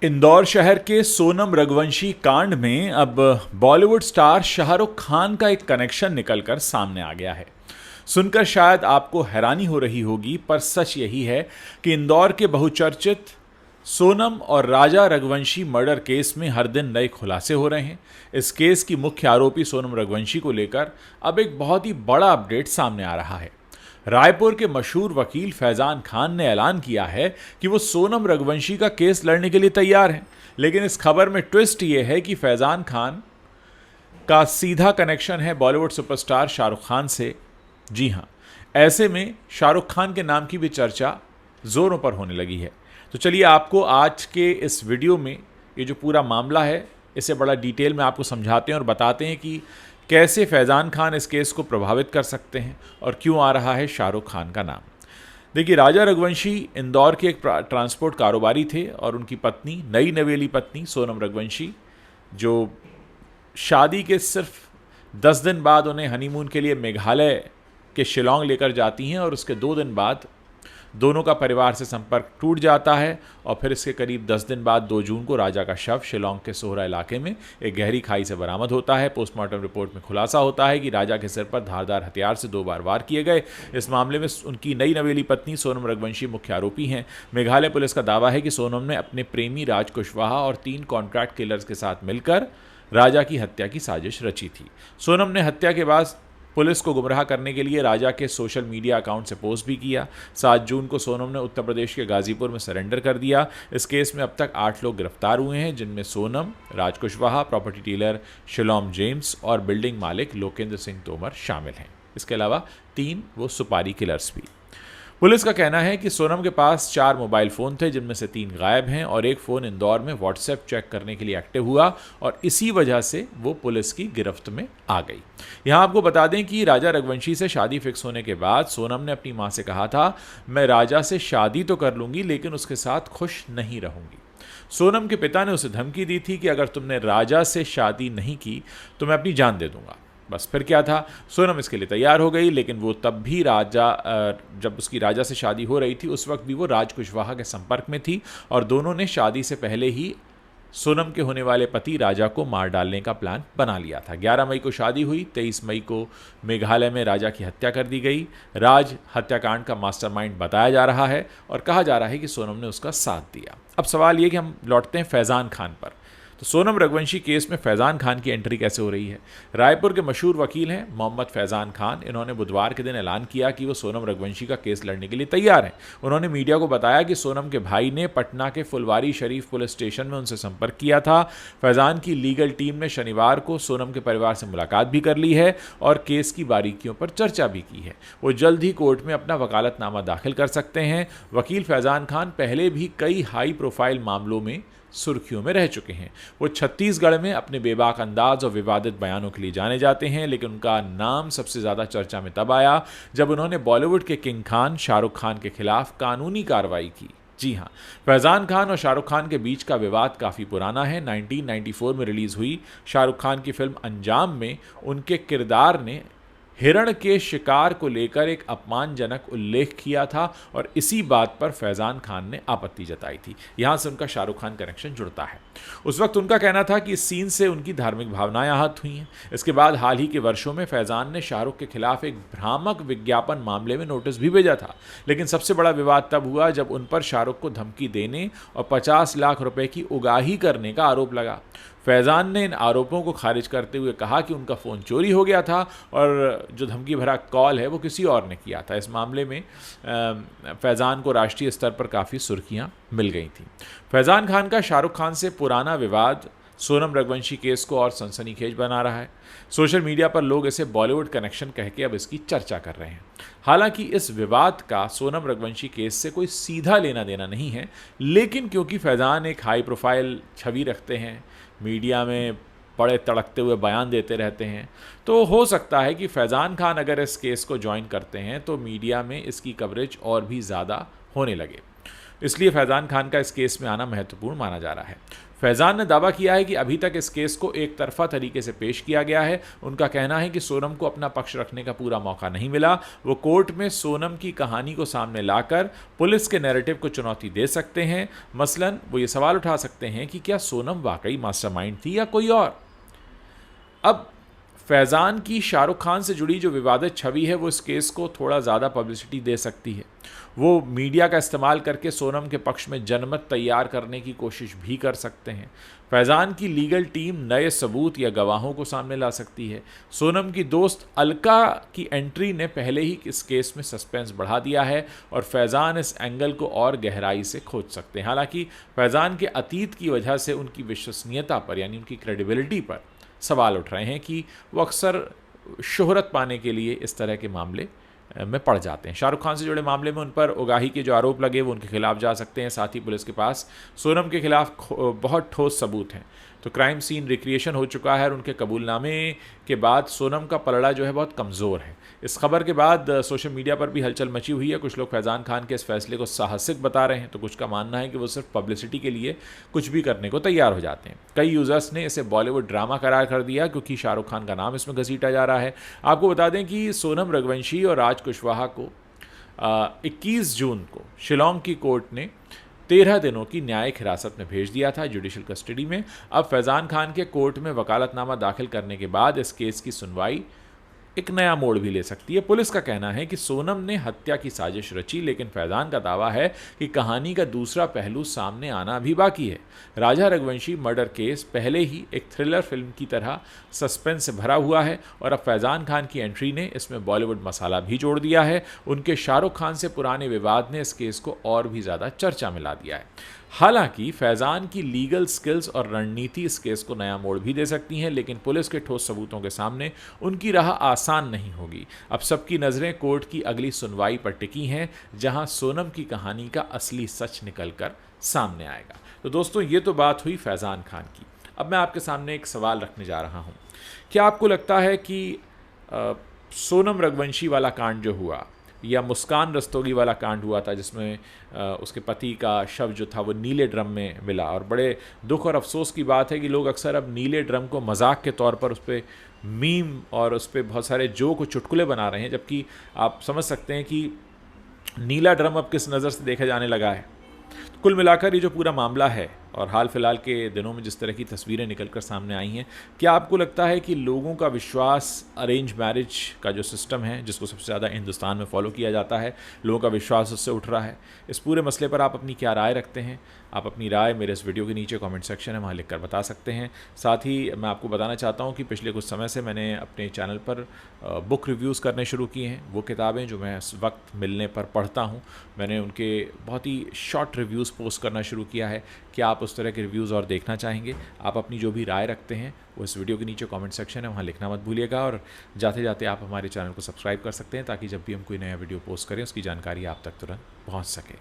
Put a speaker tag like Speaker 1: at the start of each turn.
Speaker 1: इंदौर शहर के सोनम रघुवंशी कांड में अब बॉलीवुड स्टार शाहरुख खान का एक कनेक्शन निकलकर सामने आ गया है। सुनकर शायद आपको हैरानी हो रही होगी, पर सच यही है कि इंदौर के बहुचर्चित सोनम और राजा रघुवंशी मर्डर केस में हर दिन नए खुलासे हो रहे हैं। इस केस की मुख्य आरोपी सोनम रघुवंशी को लेकर अब एक बहुत ही बड़ा अपडेट सामने आ रहा है। रायपुर के मशहूर वकील फैजान खान ने ऐलान किया है कि वो सोनम रघुवंशी का केस लड़ने के लिए तैयार हैं। लेकिन इस खबर में ट्विस्ट ये है कि फैजान खान का सीधा कनेक्शन है बॉलीवुड सुपरस्टार शाहरुख खान से। जी हां, ऐसे में शाहरुख खान के नाम की भी चर्चा जोरों पर होने लगी है। तो चलिए आपको आज के इस वीडियो में ये जो पूरा मामला है इसे बड़ा डिटेल में आपको समझाते हैं और बताते हैं कि कैसे फैजान खान इस केस को प्रभावित कर सकते हैं और क्यों आ रहा है शाहरुख खान का नाम। देखिए, राजा रघुवंशी इंदौर के एक ट्रांसपोर्ट कारोबारी थे और उनकी पत्नी, नई नवेली पत्नी सोनम रघुवंशी, जो शादी के सिर्फ 10 दिन बाद उन्हें हनीमून के लिए मेघालय के शिलोंग लेकर जाती हैं और उसके 2 दिन बाद दोनों का परिवार से संपर्क टूट जाता है। और फिर इसके करीब 10 दिन बाद 2 जून को राजा का शव शिलोंग के सोहरा इलाके में एक गहरी खाई से बरामद होता है। पोस्टमार्टम रिपोर्ट में खुलासा होता है कि राजा के सिर पर धारदार हथियार से 2 बार वार किए गए। इस मामले में उनकी नई नवेली पत्नी सोनम रघुवंशी मुख्य आरोपी हैं। मेघालय पुलिस का दावा है कि सोनम ने अपने प्रेमी राज कुशवाहा और 3 कॉन्ट्रैक्ट किलर्स के साथ मिलकर राजा की हत्या की साजिश रची थी। सोनम ने हत्या के बाद पुलिस को गुमराह करने के लिए राजा के सोशल मीडिया अकाउंट से पोस्ट भी किया। 7 जून को सोनम ने उत्तर प्रदेश के गाजीपुर में सरेंडर कर दिया। इस केस में अब तक 8 लोग गिरफ्तार हुए हैं, जिनमें Sonam, Raj Kushwaha, property dealer Shilom James और बिल्डिंग मालिक लोकेंद्र सिंह तोमर शामिल हैं। इसके अलावा 3 वो सुपारी किलर्स भी। पुलिस का कहना है कि सोनम के पास 4 मोबाइल फ़ोन थे, जिनमें से 3 गायब हैं और एक फ़ोन इंदौर में व्हाट्सएप चेक करने के लिए एक्टिव हुआ और इसी वजह से वो पुलिस की गिरफ्त में आ गई। यहाँ आपको बता दें कि राजा रघुवंशी से शादी फिक्स होने के बाद सोनम ने अपनी मां से कहा था, मैं राजा से शादी तो कर लूँगी लेकिन उसके साथ खुश नहीं रहूँगी। सोनम के पिता ने उसे धमकी दी थी कि अगर तुमने राजा से शादी नहीं की तो मैं अपनी जान दे दूंगा। बस फिर क्या था, सोनम इसके लिए तैयार हो गई, लेकिन वो तब भी जब उसकी राजा से शादी हो रही थी उस वक्त भी वो राज कुशवाहा के संपर्क में थी और दोनों ने शादी से पहले ही सोनम के होने वाले पति राजा को मार डालने का प्लान बना लिया था। 11 मई को शादी हुई, 23 मई को मेघालय में राजा की हत्या कर दी गई। राज हत्याकांड का मास्टरमाइंड बताया जा रहा है और कहा जा रहा है कि सोनम ने उसका साथ दिया। अब सवाल ये कि हम लौटते हैं फैजान खान पर। तो सोनम रघुवंशी केस में फैजान खान की एंट्री कैसे हो रही है। रायपुर के मशहूर वकील हैं मोहम्मद फैजान खान। इन्होंने बुधवार के दिन ऐलान किया कि वो सोनम रघुवंशी का केस लड़ने के लिए तैयार हैं। उन्होंने मीडिया को बताया कि सोनम के भाई ने पटना के फुलवारी शरीफ पुलिस स्टेशन में उनसे संपर्क किया था। फैजान की लीगल टीम ने शनिवार को सोनम के परिवार से मुलाकात भी कर ली है और केस की बारीकियों पर चर्चा भी की है। वो जल्द ही कोर्ट में अपना वकालतनामा दाखिल कर सकते हैं। वकील फैजान खान पहले भी कई हाई प्रोफाइल मामलों में सुर्खियों में रह चुके हैं। वो छत्तीसगढ़ में अपने बेबाक अंदाज और विवादित बयानों के लिए जाने जाते हैं, लेकिन उनका नाम सबसे ज़्यादा चर्चा में तब आया जब उन्होंने बॉलीवुड के किंग खान शाहरुख खान के खिलाफ कानूनी कार्रवाई की। जी हाँ, फैजान खान और शाहरुख खान के बीच का विवाद काफ़ी पुराना है। 1994 में रिलीज़ हुई शाहरुख खान की फिल्म अंजाम में उनके किरदार ने हिरण के शिकार को लेकर एक अपमानजनक उल्लेख किया था और इसी बात पर फैजान खान ने आपत्ति जताई थी। यहाँ से उनका शाहरुख खान कनेक्शन जुड़ता है। उस वक्त उनका कहना था कि इस सीन से उनकी धार्मिक भावनाएं आहत हुई हैं। इसके बाद हाल ही के वर्षों में फैजान ने शाहरुख के खिलाफ एक भ्रामक विज्ञापन मामले में नोटिस भी भेजा था, लेकिन सबसे बड़ा विवाद तब हुआ जब उन पर शाहरुख को धमकी देने और 50 लाख रुपए की उगाही करने का आरोप लगा। फैजान ने इन आरोपों को खारिज करते हुए कहा कि उनका फ़ोन चोरी हो गया था और जो धमकी भरा कॉल है वो किसी और ने किया था। इस मामले में फैजान को राष्ट्रीय स्तर पर काफ़ी सुर्खियां मिल गई थीं। फैजान खान का शाहरुख खान से पुराना विवाद सोनम रघुवंशी केस को और सनसनीखेज बना रहा है। सोशल मीडिया पर लोग इसे बॉलीवुड कनेक्शन कह के अब इसकी चर्चा कर रहे हैं। हालांकि इस विवाद का सोनम रघुवंशी केस से कोई सीधा लेना देना नहीं है, लेकिन क्योंकि फैजान एक हाई प्रोफाइल छवि रखते हैं, मीडिया में बड़े तड़कते हुए बयान देते रहते हैं, तो हो सकता है कि फैजान खान अगर इस केस को ज्वाइन करते हैं तो मीडिया में इसकी कवरेज और भी ज़्यादा होने लगे। इसलिए फैजान खान का इस केस में आना महत्वपूर्ण माना जा रहा है। फैज़ान ने दावा किया है कि अभी तक इस केस को एक तरफा तरीके से पेश किया गया है। उनका कहना है कि सोनम को अपना पक्ष रखने का पूरा मौका नहीं मिला। वो कोर्ट में सोनम की कहानी को सामने लाकर पुलिस के नैरेटिव को चुनौती दे सकते हैं। मसलन वो ये सवाल उठा सकते हैं कि क्या सोनम वाकई मास्टरमाइंड थी या कोई और। अब फैज़ान की शाहरुख खान से जुड़ी जो विवादित छवि है वो इस केस को थोड़ा ज़्यादा पब्लिसिटी दे सकती है। वो मीडिया का इस्तेमाल करके सोनम के पक्ष में जनमत तैयार करने की कोशिश भी कर सकते हैं। फैज़ान की लीगल टीम नए सबूत या गवाहों को सामने ला सकती है। सोनम की दोस्त अलका की एंट्री ने पहले ही इस केस में सस्पेंस बढ़ा दिया है और फैज़ान इस एंगल को और गहराई से खोज सकते हैं। हालांकि फैज़ान के अतीत की वजह से उनकी विश्वसनीयता पर यानी उनकी क्रेडिबिलिटी पर सवाल उठ रहे हैं कि वो अक्सर शोहरत पाने के लिए इस तरह के मामले में पड़ जाते हैं। शाहरुख खान से जुड़े मामले में उन पर उगाही के जो आरोप लगे वो उनके खिलाफ जा सकते हैं। साथ ही पुलिस के पास सोनम के खिलाफ बहुत ठोस सबूत हैं। तो क्राइम सीन रिक्रिएशन हो चुका है और उनके कबूलनामे के बाद सोनम का पलड़ा जो है बहुत कमज़ोर है। इस खबर के बाद सोशल मीडिया पर भी हलचल मची हुई है। कुछ लोग फैज़ान खान के इस फैसले को साहसिक बता रहे हैं तो कुछ का मानना है कि वो सिर्फ पब्लिसिटी के लिए कुछ भी करने को तैयार हो जाते हैं। कई यूज़र्स ने इसे बॉलीवुड ड्रामा करार कर दिया क्योंकि शाहरुख खान का नाम इसमें घसीटा जा रहा है। आपको बता दें कि सोनम रघुवंशी और राज कुशवाहा को 21 जून को शिलोंग की कोर्ट ने 13 दिनों की न्यायिक हिरासत में भेज दिया था, जुडिशल कस्टडी में। अब फैज़ान खान के कोर्ट में वकालतनामा दाखिल करने के बाद इस केस की सुनवाई एक नया मोड़ भी ले सकती है। पुलिस का कहना है कि सोनम ने हत्या की साजिश रची, लेकिन फैज़ान का दावा है कि कहानी का दूसरा पहलू सामने आना अभी बाकी है। राजा रघुवंशी मर्डर केस पहले ही एक थ्रिलर फिल्म की तरह सस्पेंस से भरा हुआ है और अब फैज़ान खान की एंट्री ने इसमें बॉलीवुड मसाला भी जोड़ दिया है। उनके शाहरुख खान से पुराने विवाद ने इस केस को और भी ज़्यादा चर्चा में ला दिया है। हालांकि फैज़ान की लीगल स्किल्स और रणनीति इस केस को नया मोड़ भी दे सकती हैं, लेकिन पुलिस के ठोस सबूतों के सामने उनकी राह आसान नहीं होगी। अब सबकी नज़रें कोर्ट की अगली सुनवाई पर टिकी हैं, जहां सोनम की कहानी का असली सच निकलकर सामने आएगा। तो दोस्तों, ये तो बात हुई फैज़ान खान की। अब मैं आपके सामने एक सवाल रखने जा रहा हूँ। क्या आपको लगता है कि सोनम रघुवंशी वाला कांड जो हुआ या मुस्कान रस्तोगी वाला कांड हुआ था जिसमें उसके पति का शव जो था वो नीले ड्रम में मिला, और बड़े दुख और अफसोस की बात है कि लोग अक्सर अब नीले ड्रम को मजाक के तौर पर उस पर मीम और उस पर बहुत सारे जोक और चुटकुले बना रहे हैं, जबकि आप समझ सकते हैं कि नीला ड्रम अब किस नज़र से देखा जाने लगा है। कुल मिलाकर ये जो पूरा मामला है और हाल फिलहाल के दिनों में जिस तरह की तस्वीरें निकलकर सामने आई हैं, क्या आपको लगता है कि लोगों का विश्वास अरेंज मैरिज का जो सिस्टम है जिसको सबसे ज़्यादा हिंदुस्तान में फॉलो किया जाता है, लोगों का विश्वास उससे उठ रहा है? इस पूरे मसले पर आप अपनी क्या राय रखते हैं? आप अपनी राय मेरे इस वीडियो के नीचे कमेंट सेक्शन है वहाँ लिखकर बता सकते हैं। साथ ही मैं आपको बताना चाहता हूँ कि पिछले कुछ समय से मैंने अपने चैनल पर बुक रिव्यूज़ करने शुरू किए हैं। वो किताबें जो मैं इस वक्त मिलने पर पढ़ता हूँ, मैंने उनके बहुत ही शॉर्ट रिव्यूज़ पोस्ट करना शुरू किया है। क्या आप उस तरह के रिव्यूज़ और देखना चाहेंगे? आप अपनी जो भी राय रखते हैं वो इस वीडियो के नीचे कमेंट सेक्शन है वहाँ लिखना मत भूलिएगा, और जाते जाते आप हमारे चैनल को सब्सक्राइब कर सकते हैं ताकि जब भी हम कोई नया वीडियो पोस्ट करें उसकी जानकारी आप तक तुरंत पहुँच सके।